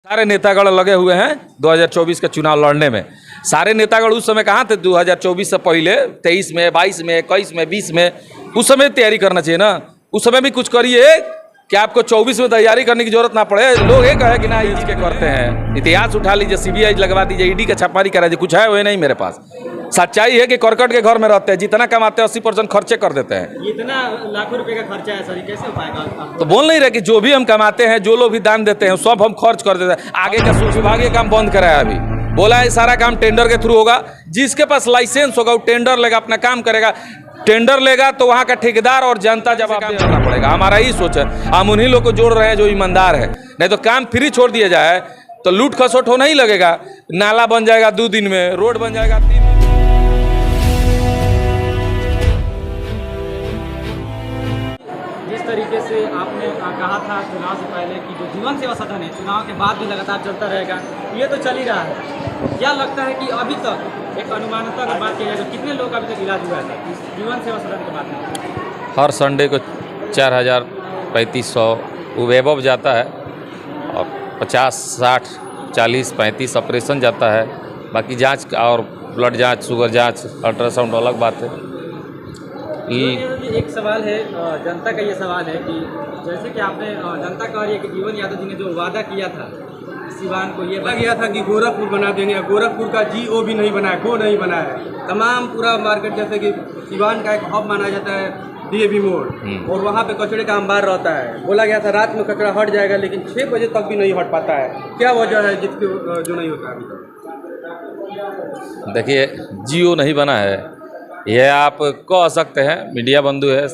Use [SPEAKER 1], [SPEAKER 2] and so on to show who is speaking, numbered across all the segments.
[SPEAKER 1] सारे नेतागण लगे हुए हैं 2024 का चुनाव लड़ने में। सारे नेतागण उस समय कहाँ थे? 2024 से पहले 23 में, 22 में, 21 में, 20 में, उस समय तैयारी करना चाहिए ना। उस समय भी कुछ करिए कि आपको 24 में तैयारी करने की जरूरत ना पड़े। लोग ये कहे कि ना ईडी के करते हैं, इतिहास उठा लीजिए, सीबीआई लगवा दीजिए, ईडी का छापामारी करा दीजिए, कुछ है वो नहीं मेरे पास। सच्चाई है कि करकट के घर में रहते हैं, जितना कमाते हैं 80% खर्चे कर देते हैं।
[SPEAKER 2] इतना लाखों रुपए का खर्चा है सर, कैसे हो पाएगा?
[SPEAKER 1] तो बोल नहीं रहे कि जो भी हम कमाते हैं, जो लोग भी दान देते हैं, सब हम खर्च कर देते हैं। आगे का विभागीय काम बंद कराया अभी, बोला है सारा काम टेंडर के थ्रू होगा। जिसके पास लाइसेंस होगा वो टेंडर लेगा, अपना काम करेगा। टेंडर लेगा तो वहाँ का ठेकेदार और जनता जवाब देना पड़ेगा। हमारा यही सोच है। हम उन्हीं लोग को जोड़ रहे हैं जो ईमानदार है। नहीं तो काम फ्री छोड़ दिया जाए तो लूट खसोट होना ही लगेगा। नाला बन जाएगा 2 दिन में, रोड बन जाएगा 3 दिन में।
[SPEAKER 2] जिस तरीके से आपने कहा था चुनाव से पहले कि जो जीवन सेवा सदन है चुनाव के बाद भी लगातार चलता रहेगा, ये तो चल ही रहा है। क्या लगता है कि अभी तक एक अनुमानता की बात की जाए तो कितने लोग अभी तक इलाज हुआ है इस जीवन सेवा सदन के बाद में?
[SPEAKER 1] हर संडे को 4000, 3500 वो एबव जाता है और 50, 60, 40, 35 ऑपरेशन जाता है। बाकी जांच और ब्लड जांच, शुगर जांच, अल्ट्रासाउंड अलग बात है।
[SPEAKER 2] ये एक सवाल है, जनता का ये सवाल है कि जैसे कि आपने जनता कह रही है कि जीवन यादव जी ने जो वादा किया था सिवान को, ये
[SPEAKER 3] गया था कि गोरखपुर बना देंगे, गोरखपुर का GO भी नहीं बना है, गो नहीं बना है। तमाम पूरा मार्केट जैसे कि सिवान का एक हब माना जाता है DAV मोड़, और वहाँ पे कचड़े का अंबार रहता है। बोला गया था रात में कचरा हट जाएगा, लेकिन 6 बजे तक भी नहीं हट पाता है। क्या वजह है जिसके जो नहीं होता अभी तक?
[SPEAKER 1] देखिए, GO नहीं बना है, यह आप कह सकते हैं, मीडिया बंधु है।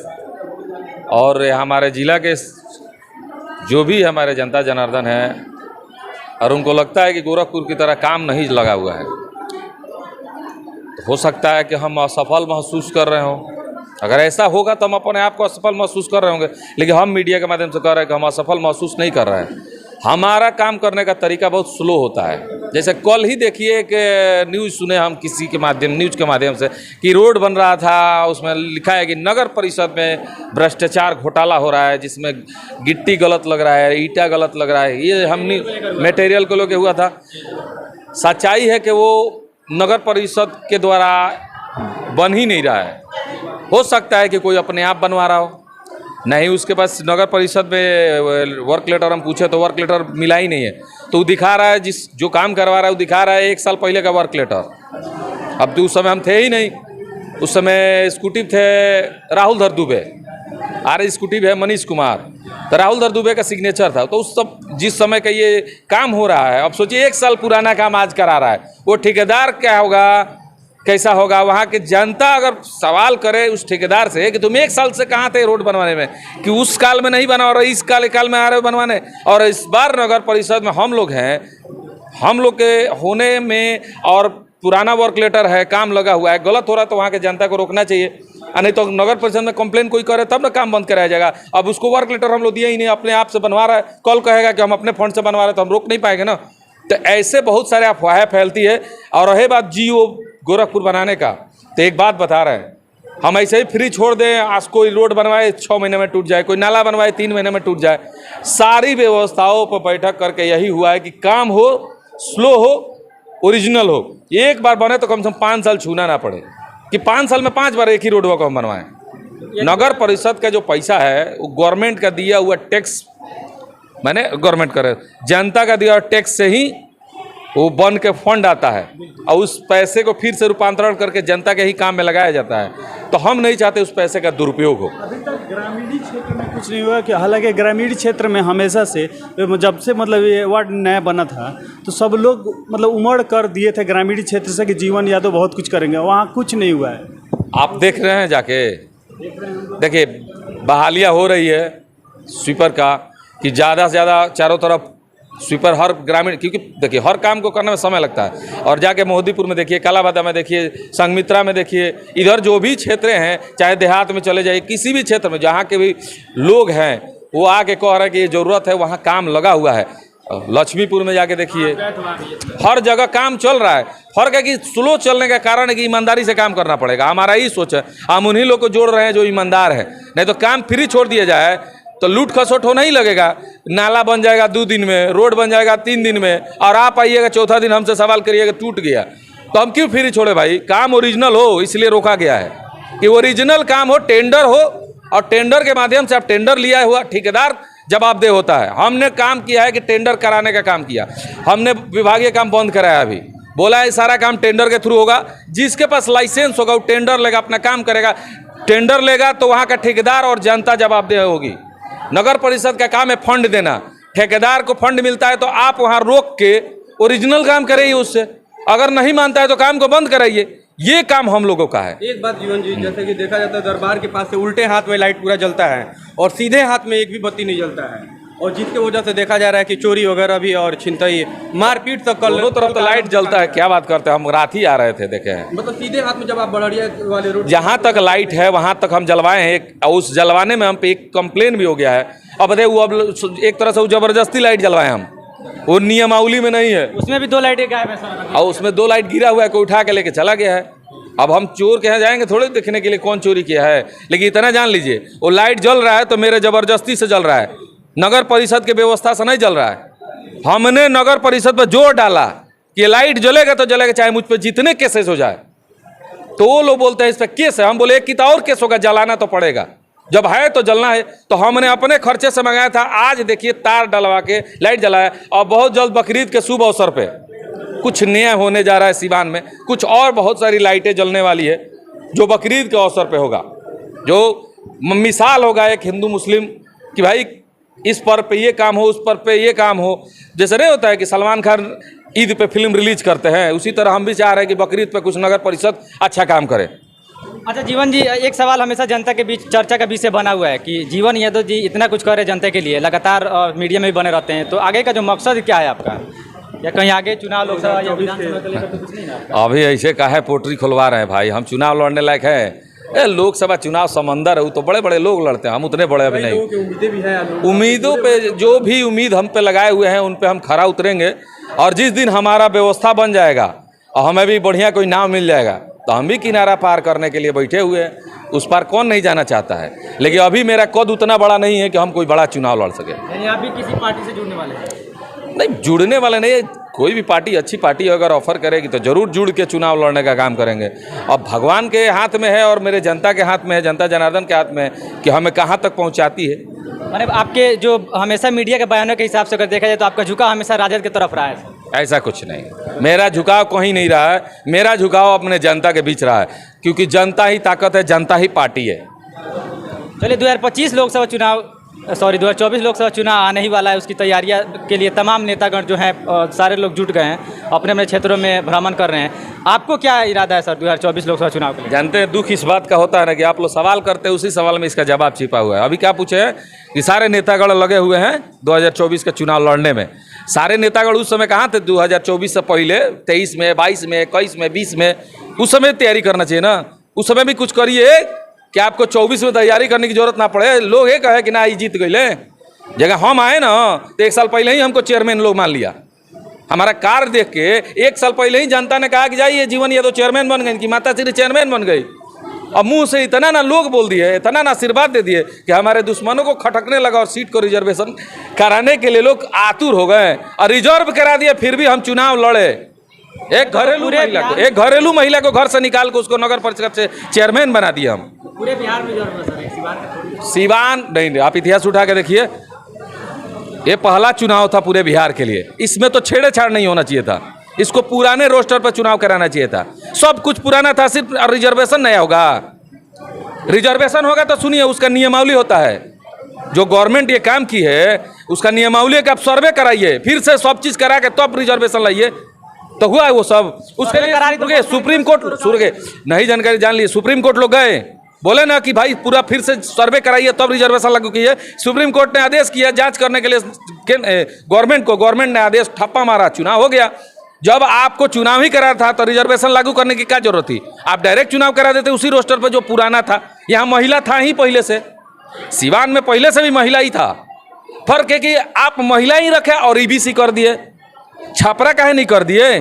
[SPEAKER 1] और हमारे ज़िला के जो भी हमारे जनता जनार्दन है और उनको लगता है कि गोरखपुर की तरह काम नहीं लगा हुआ है, तो हो सकता है कि हम असफल महसूस कर रहे हों। अगर ऐसा होगा तो हम अपने आप को असफल महसूस कर रहे होंगे, लेकिन हम मीडिया के माध्यम से कह रहे हैं कि हम असफल महसूस नहीं कर रहे हैं। हमारा काम करने का तरीका बहुत स्लो होता है। जैसे कल ही देखिए कि न्यूज़ सुने हम किसी के माध्यम, न्यूज़ के माध्यम से, कि रोड बन रहा था, उसमें लिखा है कि नगर परिषद में भ्रष्टाचार घोटाला हो रहा है, जिसमें गिट्टी गलत लग रहा है, ईटा गलत लग रहा है। ये हमने मटेरियल को लेके हुआ था। सच्चाई है कि वो नगर परिषद के द्वारा बन ही नहीं रहा है। हो सकता है कि कोई अपने आप बनवा रहा हो, नहीं उसके पास नगर परिषद में वर्क लेटर हम पूछे तो वर्क लेटर मिला ही नहीं है। तो वो दिखा रहा है, जो काम करवा रहा है वो दिखा रहा है 1 साल पहले का वर्क लेटर। अब तो उस समय हम थे ही नहीं, उस समय स्कूटी थे राहुल धरदुबे, स्कूटी है मनीष कुमार, तो राहुल धरदुबे का सिग्नेचर था। तो उस सब जिस समय का ये काम हो रहा है, अब सोचिए 1 साल पुराना काम आज करा रहा है। वो ठेकेदार क्या होगा, कैसा होगा? वहाँ की जनता अगर सवाल करे उस ठेकेदार से कि तुम 1 साल से कहाँ थे रोड बनवाने में, कि उस काल में नहीं बना और इस काल में आ रहे हो बनवाने। और इस बार नगर परिषद में हम लोग हैं, हम लोग के होने में, और पुराना वर्क लेटर है, काम लगा हुआ है, गलत हो रहा है तो वहाँ के जनता को रोकना चाहिए। नहीं तो नगर परिषद में कंप्लेन कोई करे तब ना काम बंद कराया जाएगा। अब उसको वर्क लेटर हम लोग दिया ही नहीं, अपने आप से बनवा रहा है। कल कहेगा कि हम अपने फंड से बनवा रहे हैं तो हम रोक नहीं पाएंगे ना। तो ऐसे बहुत सारे अफवाहें फैलती है। और रही बात GO गोरखपुर बनाने का, तो एक बात बता रहे हैं, हम ऐसे ही फ्री छोड़ दें, आज कोई रोड बनवाए 6 महीने में टूट जाए, कोई नाला बनवाए 3 महीने में टूट जाए। सारी व्यवस्थाओं पर बैठक करके यही हुआ है कि काम हो, स्लो हो, ओरिजिनल हो। एक बार बने तो कम से कम 5 साल छूना ना पड़े, कि 5 साल में 5 बार एक ही रोड को हम बनवाएं। नगर परिषद का जो पैसा है वो गवर्नमेंट का दिया हुआ टैक्स, मैंने गवर्नमेंट करे जनता का दिया हुआ टैक्स से ही वो बन के फंड आता है, और उस पैसे को फिर से रूपांतरण करके जनता के ही काम में लगाया जाता है। तो हम नहीं चाहते उस पैसे का दुरुपयोग हो।
[SPEAKER 4] अभी तक ग्रामीण क्षेत्र में कुछ नहीं हुआ कि, हालांकि ग्रामीण क्षेत्र में हमेशा से, जब से मतलब ये वार्ड नया बना था तो सब लोग मतलब उमड़ कर दिए थे ग्रामीण क्षेत्र से कि जीवन यादव बहुत कुछ करेंगे। वहाँ कुछ नहीं हुआ है।
[SPEAKER 1] आप देख रहे हैं जाके, देखिए बहालियाँ हो रही है स्वीपर का, कि ज़्यादा से ज़्यादा चारों तरफ स्वीपर हर ग्रामीण, क्योंकि देखिए हर काम को करने में समय लगता है। और जाके मोहदीपुर में देखिए, कालाबादा में देखिए, संघमित्रा में देखिए, इधर जो भी क्षेत्र हैं, चाहे देहात में चले जाइए, किसी भी क्षेत्र में जहाँ के भी लोग हैं वो आके कह रहे हैं कि ये ज़रूरत है, वहाँ काम लगा हुआ है। लक्ष्मीपुर में जाके देखिए, हर जगह काम चल रहा है। फर्क है कि स्लो चलने का कारण है कि ईमानदारी से काम करना पड़ेगा। हमारा यही सोच है। हम उन्हीं लोग को जोड़ रहे हैं जो ईमानदार है। नहीं तो काम फ्री छोड़ दिया जाए तो लूट खसोट होना ही लगेगा। नाला बन जाएगा 2 दिन में, रोड बन जाएगा 3 दिन में, और आप आइएगा चौथा दिन हमसे सवाल करिएगा टूट गया, तो हम क्यों फ्री छोड़े भाई? काम ओरिजिनल हो इसलिए रोका गया है कि ओरिजिनल काम हो, टेंडर हो, और टेंडर के माध्यम से आप टेंडर लिया हुआ ठेकेदार जवाबदेह होता है। हमने काम किया है कि टेंडर कराने का काम किया, हमने विभागीय काम बंद कराया, अभी बोला है सारा काम टेंडर के थ्रू होगा। जिसके पास लाइसेंस होगा वो टेंडर लेगा, अपना काम करेगा। टेंडर लेगा तो वहाँ का ठेकेदार और जनता जवाबदेह होगी। नगर परिषद का काम है फंड देना, ठेकेदार को फंड मिलता है तो आप वहाँ रोक के ओरिजिनल काम कराइए उससे, अगर नहीं मानता है तो काम को बंद कराइए। ये काम हम लोगों का है।
[SPEAKER 3] एक बात जीवन जी, जैसे कि देखा जाता है दरबार के पास से उल्टे हाथ में लाइट पूरा जलता है और सीधे हाथ में एक भी बत्ती नहीं जलता है, और जिसके वजह से देखा जा रहा है कि चोरी वगैरह भी और छिनतई मारपीट तक कल
[SPEAKER 1] दोनों तरफ तो लाइट जलता है। क्या बात करते हैं, हम रात ही आ रहे थे, देखे हैं।
[SPEAKER 3] मतलब सीधे हाथ में जब आप बड़रिया वाले रोड
[SPEAKER 1] जहाँ तक लाइट है वहाँ तक हम जलवाए हैं। उस जलवाने में हम पे एक कंप्लेन भी हो गया है। अब देखिए वो अब एक तरह से वो जबरदस्ती लाइट जलवाए हम, वो नियमावली में नहीं है।
[SPEAKER 2] उसमें भी 2 लाइटें गायब है सर,
[SPEAKER 1] और उसमें 2 लाइट गिरा हुआ है, कोई उठा के लेके चला गया है। अब हम चोर के यहाँ जाएंगे थोड़े देखने के लिए कौन चोरी किया है, लेकिन इतना जान लीजिए वो लाइट जल रहा है तो मेरे ज़बरदस्ती से जल रहा है, नगर परिषद के व्यवस्था से नहीं जल रहा है। हमने नगर परिषद पर जोर डाला कि लाइट जलेगा तो जलेगा, चाहे मुझ पर जितने केसेस हो जाए। तो वो लोग बोलते हैं इस पर केस है, हम बोले एक की तो और केस होगा, जलाना तो पड़ेगा, जब है तो जलना है। तो हमने अपने खर्चे से मंगाया था। आज देखिए तार डलवा के लाइट जलाया, और बहुत जल्द बकरीद के शुभ अवसर पे कुछ नया होने जा रहा है सिवान में, कुछ और बहुत सारी लाइटें जलने वाली है जो बकरीद के अवसर पे होगा, जो मिसाल होगा एक हिंदू मुस्लिम कि भाई इस पर्व पे ये काम हो, उस पर्व पे ये काम हो। जैसे नहीं होता है कि सलमान खान ईद पे फिल्म रिलीज करते हैं, उसी तरह हम भी चाह रहे हैं कि बकरीद पे कुछ नगर परिषद अच्छा काम करे।
[SPEAKER 2] अच्छा जीवन जी, एक सवाल हमेशा जनता के बीच चर्चा का विषय बना हुआ है कि जीवन यादव जी इतना कुछ कर रहे जनता के लिए, लगातार मीडिया में भी बने रहते हैं, तो आगे का जो मकसद क्या है आपका, या कहीं आगे चुनाव लोकसभा या विधानसभा को लेकर तो कुछ नहीं है?
[SPEAKER 1] अभी ऐसे काहे पोट्री खुलवा रहे हैं भाई, हम चुनाव लड़ने लायक है? लोकसभा चुनाव समंदर है, वो तो बड़े बड़े लोग लड़ते हैं, हम उतने बड़े अभी नहीं।
[SPEAKER 3] उम्मीदें भी हैं,
[SPEAKER 1] उम्मीदों पे जो भी उम्मीद हम पे लगाए हुए हैं उन पे हम खरा उतरेंगे, और जिस दिन हमारा व्यवस्था बन जाएगा और हमें भी बढ़िया कोई नाव मिल जाएगा तो हम भी किनारा पार करने के लिए बैठे हुए हैं। उस पार कौन नहीं जाना चाहता है, लेकिन अभी मेरा कद उतना बड़ा नहीं है कि हम कोई बड़ा चुनाव लड़ सके।
[SPEAKER 2] यानी आप भी किसी पार्टी से जुड़ने वाले हैं?
[SPEAKER 1] नहीं, जुड़ने वाले नहीं, कोई भी पार्टी अच्छी पार्टी अगर ऑफर करेगी तो जरूर जुड़ के चुनाव लड़ने का काम करेंगे। अब भगवान के हाथ में है और मेरे जनता के हाथ में है, जनता जनार्दन के हाथ में है कि हमें कहाँ तक पहुँचाती है।
[SPEAKER 2] मतलब आपके जो हमेशा मीडिया के बयानों के हिसाब से अगर देखा जाए तो आपका झुकाव हमेशा राजद की तरफ रहा है?
[SPEAKER 1] ऐसा कुछ नहीं, मेरा झुकाव कहीं नहीं रहा है, मेरा झुकाव अपने जनता के बीच रहा है, क्योंकि जनता ही ताकत है, जनता ही पार्टी है।
[SPEAKER 2] चलिए 2025 लोकसभा चुनाव 2024 लोकसभा चुनाव आने ही वाला है, उसकी तैयारियां के लिए तमाम नेतागण जो हैं सारे लोग जुट गए हैं, अपने अपने क्षेत्रों में भ्रमण कर रहे हैं। आपको क्या इरादा है सर 2024 लोकसभा चुनाव के लिए?
[SPEAKER 1] जानते हैं दुख इस बात का होता है ना कि आप लोग सवाल करते हैं, उसी सवाल में इसका जवाब छिपा हुआ है। अभी क्या पूछे हैं कि सारे नेतागण लगे हुए हैं 2024 का चुनाव लड़ने में। सारे नेतागण उस समय कहाँ थे 2024 से पहले? 23 में, 22 में, 21 में, 20 में, उस समय तैयारी करना चाहिए ना। उस समय भी कुछ करिए कि आपको 24 में तैयारी करने की जरूरत ना पड़े। लोग ये कहे कि ना ये जीत गए, जगह हम आए ना तो 1 साल पहले ही हमको चेयरमैन लोग मान लिया। हमारा कार्य देख के 1 साल पहले ही जनता ने कहा कि जाइए जीवन यादव चेयरमैन बन गई, कि माता श्री चेयरमैन बन गई। अब मुंह से इतना ना लोग बोल दिए, इतना ना आशीर्वाद दे दिए कि हमारे दुश्मनों को खटकने लगा और सीट को रिजर्वेशन कराने के लिए लोग आतुर हो गए और रिजर्व करा दिए। फिर भी हम चुनाव लड़े। एक घरेलू महिला को घर से निकाल के उसको नगर परिषद से चेयरमैन बना दिया हम।
[SPEAKER 2] पूरे बिहार में सर
[SPEAKER 1] सिवान नहीं, आप इतिहास उठा के देखिए, ये पहला चुनाव था पूरे बिहार के लिए। इसमें तो छेड़छाड़ नहीं होना चाहिए था, इसको पुराने रोस्टर पर चुनाव कराना चाहिए था। सब कुछ पुराना था, सिर्फ रिजर्वेशन नया होगा। रिजर्वेशन होगा तो सुनिए उसका नियमावली होता है, जो गवर्नमेंट ये काम की है उसका नियमावली का आप सर्वे कराइए, फिर से सब चीज़ करा के तब रिजर्वेशन लाइए, तो हुआ है वो सब। उसके लिए सुप्रीम कोर्ट नहीं जानकारी जान लिए, सुप्रीम कोर्ट लोग गए, बोले ना कि भाई पूरा फिर से सर्वे कराइए तब रिजर्वेशन लागू कीजिए। सुप्रीम कोर्ट ने आदेश किया जांच करने के लिए गवर्नमेंट ने आदेश ठप्पा मारा, चुनाव हो गया। जब आपको चुनाव ही करा था तो रिजर्वेशन लागू करने की क्या जरूरत थी? आप डायरेक्ट चुनाव करा देते उसी रोस्टर पर जो पुराना था। यहाँ महिला था ही पहले से, सिवान में पहले से भी महिला ही था। फर्क है कि आप महिला ही रखे और ईबीसी कर दिए, छापरा काहे नहीं कर दिए?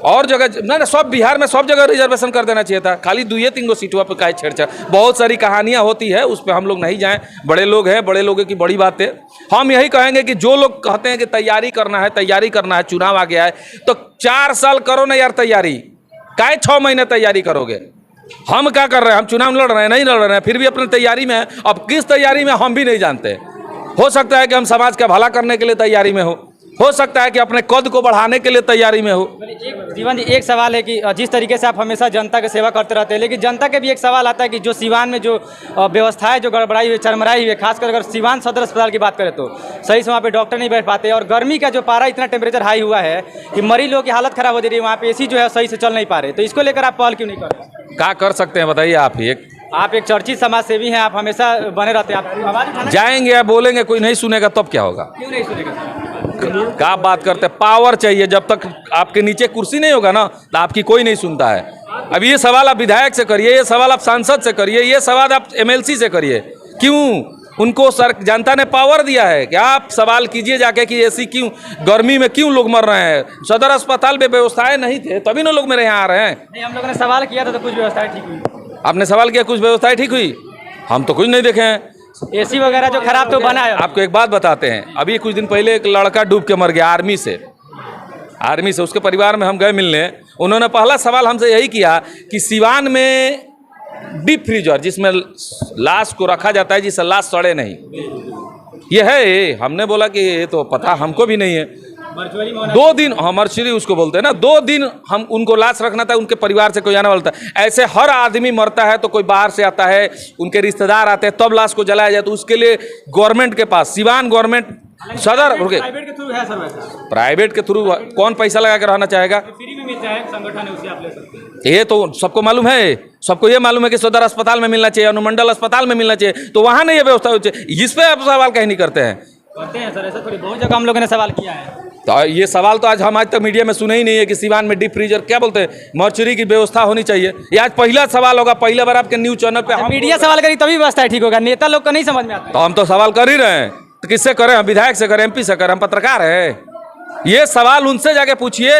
[SPEAKER 1] और जगह ना सब बिहार में सब जगह रिजर्वेशन कर देना चाहिए था। खाली 2-3 सीटों पर काहे छेड़छाड़, बहुत सारी कहानियां होती है, उस पर हम लोग नहीं जाएं। बड़े लोग हैं, बड़े लोगों की बड़ी बात है। हम यही कहेंगे कि जो लोग कहते हैं कि तैयारी करना है, चुनाव आ गया है तो 4 साल करो ना यार तैयारी, काहे 6 महीने तैयारी करोगे। हम क्या कर रहे हैं, हम चुनाव लड़ रहे हैं, नहीं लड़ रहे हैं, फिर भी अपनी तैयारी में है। अब किस तैयारी में हम भी नहीं जानते। हो सकता है कि हम समाज का भला करने के लिए तैयारी में हो सकता है कि अपने कद को बढ़ाने के लिए तैयारी में हो।
[SPEAKER 2] जीवन जी, एक सवाल है कि जिस तरीके से आप हमेशा जनता की सेवा करते रहते हैं, लेकिन जनता के भी एक सवाल आता है कि जो सीवान में जो व्यवस्थाएं जो गड़बड़ाई हुई, चरमराई हुई है, खासकर अगर सीवान सदर अस्पताल की बात करें तो सही से वहाँ पे डॉक्टर नहीं बैठ पाते, और गर्मी का जो पारा इतना टेम्परेचर हाई हुआ है कि मरीज लोगों की हालत खराब हो जा रही है, वहाँ पे AC जो है सही से चल नहीं पा रहे। तो इसको लेकर आप पहल क्यों नहीं कर रहे?
[SPEAKER 1] क्या कर सकते हैं बताइए आप ही।
[SPEAKER 2] आप एक चर्चित समाज सेवी हैं, आप हमेशा बने रहते हैं, आप आवाज उठाना
[SPEAKER 1] जाएंगे या बोलेंगे, कोई नहीं सुनेगा तब क्या होगा।
[SPEAKER 2] क्यों नहीं सुनेगा?
[SPEAKER 1] क्या बात करते हैं, पावर चाहिए। जब तक आपके नीचे कुर्सी नहीं होगा ना तो आपकी कोई नहीं सुनता है। अब ये सवाल आप विधायक से करिए, ये सवाल आप सांसद से करिए, ये सवाल आप MLC से करिए। क्यों उनको जनता ने पावर दिया है कि आप सवाल कीजिए जाके कि ऐसी क्यों गर्मी में क्यों लोग मर रहे हैं। सदर अस्पताल में व्यवस्थाएं नहीं थे तभी ना लोग मेरे यहाँ आ रहे हैं।
[SPEAKER 2] नहीं, हम लोगों ने सवाल किया था तो कुछ व्यवस्थाएं ठीक हुई।
[SPEAKER 1] आपने सवाल किया कुछ व्यवस्थाएं ठीक हुई, हम तो कुछ नहीं देखे हैं।
[SPEAKER 2] AC वगैरह जो खराब तो बना है।
[SPEAKER 1] आपको एक बात बताते हैं, अभी कुछ दिन पहले एक लड़का डूब के मर गया आर्मी से। उसके परिवार में हम गए मिलने, उन्होंने पहला सवाल हमसे यही किया कि सिवान में डीप फ्रीजर जिसमें लाश को रखा जाता है जिससे लाश सड़े नहीं, ये है। हमने बोला कि ये तो पता हमको भी नहीं है। 2 दिन मर्चुरी उसको बोलते हैं ना, 2 दिन हम उनको लाश रखना था, उनके परिवार से कोई आने वाला था। ऐसे हर आदमी मरता है तो कोई बाहर से आता है, उनके रिश्तेदार आते हैं, तब लाश को जलाया जाए। तो उसके लिए गवर्नमेंट के पास, सिवान गवर्नमेंट सदर
[SPEAKER 2] प्राइवेट के थ्रू है सर। वैसा
[SPEAKER 1] प्राइवेट के थ्रू कौन पैसा लगा के रहना चाहेगा?
[SPEAKER 2] फ्री में मिलता है, संगठन है, उसे आप ले सकते हैं।
[SPEAKER 1] ये तो सबको मालूम है, सबको ये मालूम है कि सदर अस्पताल में मिलना चाहिए, अनुमंडल अस्पताल में मिलना चाहिए, तो वहाँ नहीं ये व्यवस्था होनी चाहिए। इस पे आप सवाल कहीं नहीं करते हैं।
[SPEAKER 2] करते हैं सर, ऐसा थोड़ी, बहुत जगह हम लोगों ने सवाल किया है।
[SPEAKER 1] तो ये सवाल तो आज हम आज तक मीडिया में सुने ही नहीं है कि सिवान में डीप फ्रीजर क्या बोलते हैं, मर्चुरी की व्यवस्था होनी चाहिए। ये आज पहला सवाल होगा, पहला बार आपके न्यूज चैनल पे हम
[SPEAKER 2] मीडिया सवाल करी तभी व्यवस्था ठीक होगा, नेता लोग को नहीं समझ में आता।
[SPEAKER 1] तो हम तो सवाल कर ही रहे हैं, तो किससे करें? हम विधायक से करें, MP से करें, हम पत्रकार हैं। ये सवाल उनसे जाके पूछिए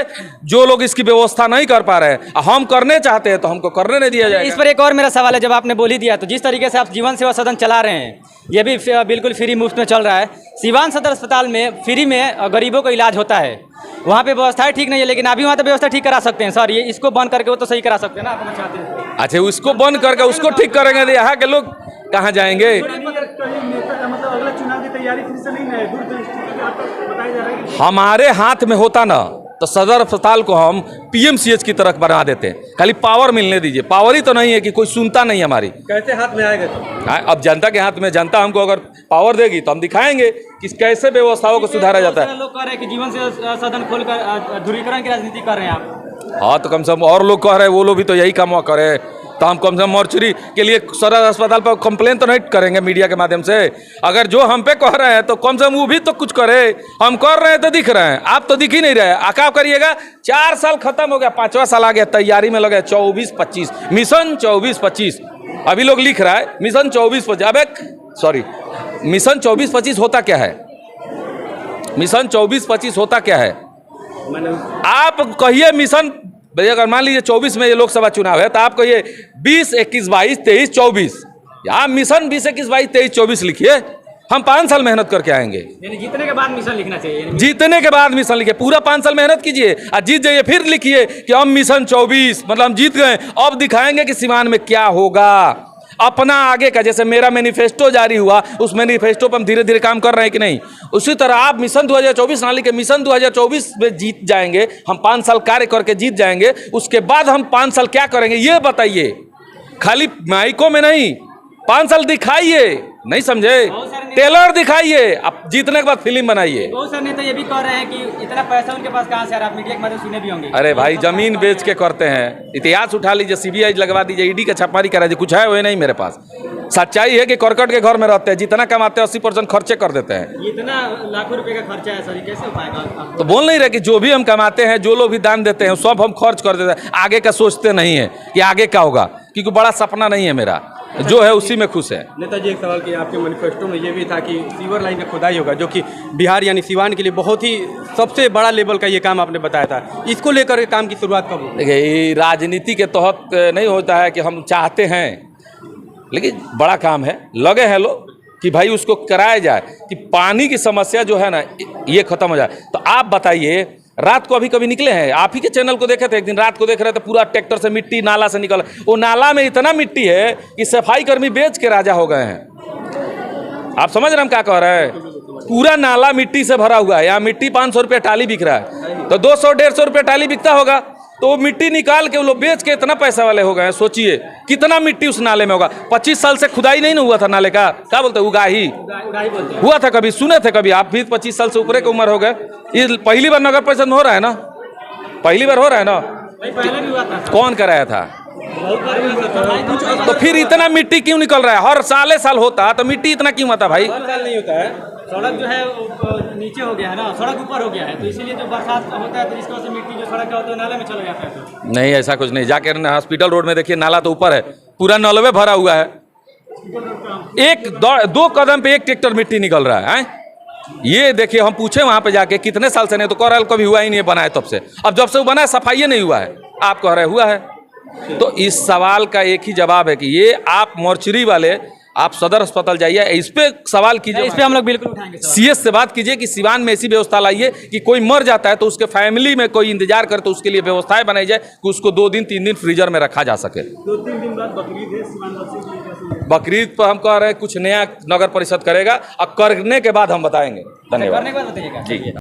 [SPEAKER 1] जो लोग इसकी व्यवस्था नहीं कर पा रहे हैं। हम करने चाहते हैं तो हमको करने नहीं दिया जाएगा।
[SPEAKER 2] इस पर एक और मेरा सवाल है, जब आपने बोल ही दिया तो जिस तरीके से आप जीवन सेवा सदन चला रहे हैं, ये भी बिल्कुल फ्री मुफ्त में चल रहा है। सिवान सदर अस्पताल में फ्री में गरीबों को इलाज होता है, वहाँ पे व्यवस्थाएं ठीक नहीं है, लेकिन अभी वहाँ तो व्यवस्था ठीक करा सकते हैं सर। ये इसको बंद करके वो तो सही करा सकते हैं ना, आप चाहते हैं?
[SPEAKER 1] अच्छा, उसको बंद करके उसको ठीक करेंगे तो यहाँ के लोग कहाँ जाएंगे?
[SPEAKER 4] मतलब अगला चुनाव की तैयारी फिर से नहीं है, दूरदृष्टि आपको बताया जा रहा है।
[SPEAKER 1] हमारे हाथ में होता ना तो सदर अस्पताल को हम PMCH की तरफ बना देते हैं। खाली पावर मिलने दीजिए। पावर ही तो नहीं है कि कोई सुनता नहीं हमारी।
[SPEAKER 3] कैसे हाथ में आएगा तो?
[SPEAKER 1] अब जनता के हाथ में, जनता हमको अगर पावर देगी तो हम दिखाएंगे कि कैसे व्यवस्थाओं को सुधारा जाता है।
[SPEAKER 2] लोग कह रहे हैं कि जीवन से सदन खोलकर ध्रुवीकरण की राजनीति कर रहे हैं आप।
[SPEAKER 1] हाँ, तो कम से कम और लोग कह रहे हैं, वो लोग भी तो यही काम करे, तो हम कम से कम मर्चुरी के लिए सदर अस्पताल पर कंप्लेन तो नहीं करेंगे मीडिया के माध्यम से। अगर जो हम पे कह रहे हैं तो कम से कम वो भी तो कुछ करे। हम कर रहे हैं तो दिख रहे हैं, आप तो दिख ही नहीं रहे। क्या करिएगा? 4 साल खत्म हो गया, 5वां साल आ गया, तैयारी में लगे 24-25 मिशन 24-25। अभी लोग लिख रहा है मिशन 24-25। अब सॉरी, मिशन 24-25 होता क्या है? मिशन 24-25 होता क्या है? आप कहिए मिशन, अगर मान लीजिए 24 में ये लोकसभा चुनाव है तो आप कहिए 20, 21, 22, 23, 24। आप मिशन 20, 21, 22, 23, 24 लिखिए। हम 5 साल मेहनत करके आएंगे।
[SPEAKER 2] यानी जीतने के बाद मिशन लिखना चाहिए।
[SPEAKER 1] जीतने के बाद मिशन लिखिए, पूरा 5 साल मेहनत कीजिए और जीत जाइए, फिर लिखिए कि हम मिशन 24 मतलब हम जीत गए। अब दिखाएंगे कि सिवान में क्या होगा। अपना आगे का, जैसे मेरा मैनिफेस्टो जारी हुआ, उस मैनिफेस्टो पर हम धीरे धीरे काम कर रहे हैं कि नहीं, उसी तरह आप मिशन 2024 ना लिखे, मिशन 2024 में जीत जाएंगे। हम 5 साल कार्य करके जीत जाएंगे, उसके बाद हम 5 साल क्या करेंगे ये बताइए। खाली माइकों में नहीं, 5 साल दिखाइए। नहीं समझे? टेलर दिखाइए, आप जीतने के बाद फिल्म बनाइए।
[SPEAKER 2] बहुत सारे नेता ये भी कह रहे हैं कि इतना पैसा उनके पास कहाँ से आ रहा है, आप मीडिया के माध्यम सुने भी होंगे।
[SPEAKER 1] अरे भाई, जमीन बेच के करते हैं। इतिहास उठा लीजिए, CBI लगवा दीजिए, ED का छापामारी करा दीजिए, कुछ है वो नहीं मेरे पास। सच्चाई है कि करकट के घर में रहते हैं, जितना कमाते हैं 80% खर्चे कर देते हैं।
[SPEAKER 2] इतना लाखों रुपए का खर्चा है सर, कैसे हो पाएगा?
[SPEAKER 1] तो बोल नहीं रहे कि जो भी हम कमाते हैं, जो लोग भी दान देते हैं, सब हम खर्च कर देते हैं। आगे का सोचते नहीं है कि आगे क्या होगा, क्योंकि बड़ा सपना नहीं है मेरा। जो है उसी में खुश है।
[SPEAKER 3] नेताजी एक सवाल किया, आपके मैनिफेस्टो में ये भी था कि सीवर लाइन का खुदाई होगा, जो कि बिहार यानी सिवान के लिए बहुत ही सबसे बड़ा लेवल का ये काम आपने बताया था। इसको लेकर के काम की शुरुआत कब हुई?
[SPEAKER 1] देखिए, ये राजनीति के तहत नहीं होता है कि हम चाहते हैं, लेकिन बड़ा काम है, लगे हैं लोग कि भाई उसको कराया जाए कि पानी की समस्या जो है ना ये खत्म हो जाए। तो आप बताइए, रात को अभी कभी निकले हैं? आप ही के चैनल को देखे थे, एक दिन रात को देख रहे थे, पूरा ट्रैक्टर से मिट्टी नाला से निकल, वो नाला में इतना मिट्टी है कि सफाई कर्मी बेच के राजा हो गए हैं। आप समझ रहे हम क्या कह रहे हैं? पूरा नाला मिट्टी से भरा हुआ है। यहाँ मिट्टी 500 रुपये टाली बिक रहा है, तो 200-150 रुपये टाली बिकता होगा, तो वो मिट्टी निकाल के वो लोग बेच के इतना पैसा वाले हो गए हैं। सोचिए कितना मिट्टी उस नाले में होगा। 25 साल से खुदाई नहीं ना हुआ था नाले का, क्या बोलते हैं, उगाही हुआ था कभी? सुने थे कभी? आप भी 25 साल से ऊपर की उम्र हो गए। ये पहली बार नगर परिषद में हो रहा है ना? पहली बार हो रहा है ना?
[SPEAKER 2] पहले भी हुआ था,
[SPEAKER 1] कौन कराया था?
[SPEAKER 2] बहुत बार हुआ था।
[SPEAKER 1] तो फिर इतना मिट्टी क्यों निकल रहा है? हर साल होता तो मिट्टी इतना क्यों आता भाई?
[SPEAKER 3] हर साल नहीं होता है।
[SPEAKER 2] सड़क जो है वो नीचे हो गया है ना, सड़क ऊपर हो गया है, तो इसीलिए जो बरसात होता है तो इसकी वजह से मिट्टी जो सड़क का होता है नाले में चला जाता है। तो
[SPEAKER 1] नहीं, ऐसा कुछ नहीं। जाके हॉस्पिटल रोड में देखिए, नाला तो ऊपर है, पूरा नलवे भरा हुआ है। एक दो कदम पे एक ट्रैक्टर मिट्टी निकल रहा है। ये देखिए, हम पूछे वहां पे जाके कितने साल से, नहीं तो कह कभी हुआ ही नहीं है बनाए तब से। अब जब से वो बना है सफाई नहीं हुआ है, आप कह रहे हुआ है। तो इस सवाल का एक ही जवाब है कि ये आप मोर्चरी वाले, आप सदर अस्पताल जाइए, इस पे सवाल कीजिए,
[SPEAKER 2] इस पे हम लोग बिल्कुल उठाएंगे।
[SPEAKER 1] सीएस से बात कीजिए कि सिवान में ऐसी व्यवस्था लाइए कि कोई मर जाता है तो उसके फैमिली में कोई इंतजार करे, तो उसके लिए व्यवस्थाएं बनाई जाए कि उसको 2 दिन 3 दिन फ्रीजर में रखा जा सके।
[SPEAKER 4] 2-3 दिन बाद बकरीद है, सीमांत के लिए कैसे?
[SPEAKER 1] बकरीद पर हम कह रहे हैं कुछ नया नगर परिषद करेगा, और करने के बाद हम बताएंगे। धन्यवाद
[SPEAKER 2] करने के बाद बताइएगा।
[SPEAKER 1] जी।